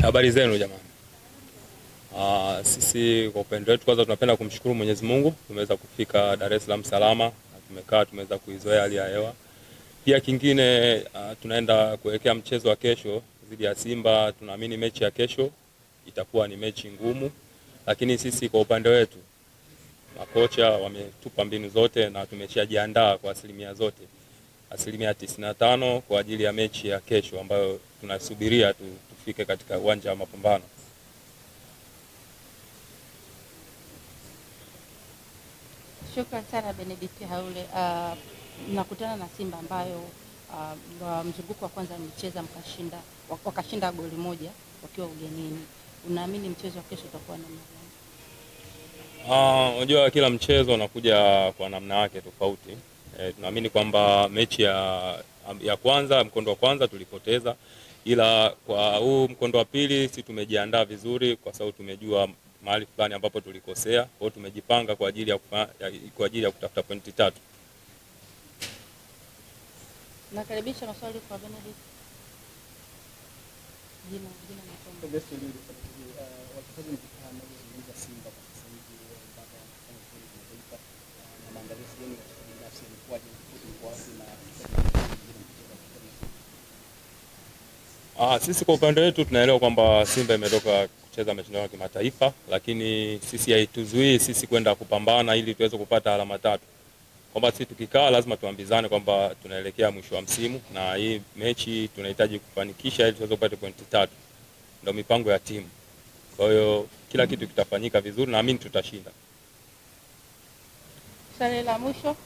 Habari zenu jamani. Sisi kwa upendo wetu kwanza tunapenda kumshukuru Mwenyezi Mungu. Tumeweza kufika Dar es Salaam salama. Tumeweza kuizoea hali ya hewa. Pia kingine tunaenda kuelekea mchezo wa kesho dhidi ya Simba. Tunaamini mechi ya kesho itakuwa ni mechi ngumu. Lakini sisi kwa upande wetu makocha wametupa mbinu zote na tumeshajiandaa kwa asilimia zote. Asilimia 95 kwa ajili ya mechi ya kesho ambayo tunasubiria tufike katika uwanja wa mapambano. Shukrani sana Benedict Haule. Mnakutana na Simba ambayo mzunguko wa kwanza mlicheza wakashinda goli moja wakiwa ugenini. Unaamini mchezo wa kesho utakuwa namna gani? Unajua kila mchezo unakuja kwa namna yake tofauti. Tunaamini kwamba mechi ya kwanza, mkondo wa kwanza tulipoteza, ila kwa huu mkondo wa pili sisi tumejiandaa vizuri kwa sababu tumejua mahali fulani ambapo tulikosea. Kwa hiyo tumejipanga kwa ajili ya kutafuta pointi 3. Nakaribisha maswali kwa Benedict. Jina sisi kwa upande wetu tunaelewa kwamba Simba imetoka kucheza mashindano ya kimataifa, lakini sisi haituzuii sisi kwenda kupambana ili tuweze kupata alama 3. Kwamba sisi tukikaa lazima tuambizane kwamba tunaelekea mwisho wa msimu na hii mechi tunahitaji kufanikisha ili tuweze kupata pointi 3. Ndio mipango ya timu. Kwa hiyo kila kitu kitafanyika vizuri, naamini tutashinda. Swali la mwisho.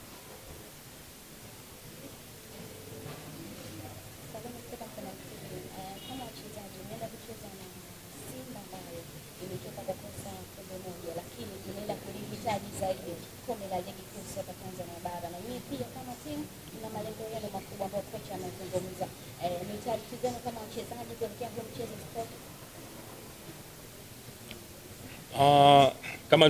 zaidi kombe la ligi kuu soka Tanzania bara, na mimi pia kama timu na malengo yale makubwa ambayo kocha anazungumza. Ni taratibu zenu kama wachezaji kuelekea kwa mchezo sport? Kama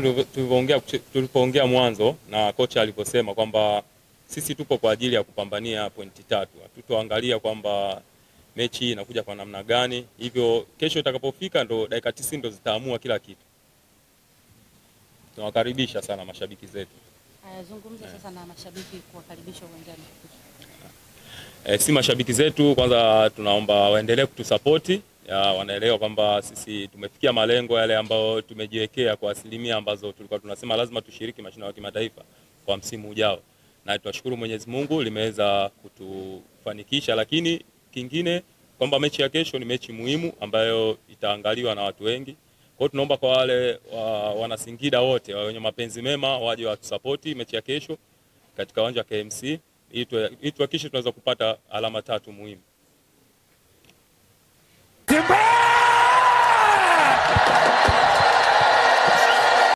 tulipoongea mwanzo na kocha aliposema kwamba sisi tupo kwa ajili ya kupambania pointi 3. Hatutoangalia kwamba mechi inakuja kwa namna gani. Hivyo kesho itakapofika ndo dakika 90 ndo zitaamua kila kitu. Tunawakaribisha sana mashabiki zetu. Zungumza sasa na mashabiki kuwakaribisha uwanjani. Si mashabiki zetu kwanza tunaomba waendelee kutusapoti. Wanaelewa kwamba sisi tumefikia malengo yale ambayo tumejiwekea kwa asilimia ambazo tulikuwa tunasema lazima tushiriki mashindano ya kimataifa kwa msimu ujao. Na tunashukuru Mwenyezi Mungu limeweza kutufanikisha, lakini kingine kwamba mechi ya kesho ni mechi muhimu ambayo itaangaliwa na watu wengi. Kwa hiyo tunaomba kwa wale wana Singida wote wenye mapenzi mema waje watusapoti mechi ya kesho katika uwanja wa KMC ili tuhakikishe tunaweza kupata alama 3 muhimu.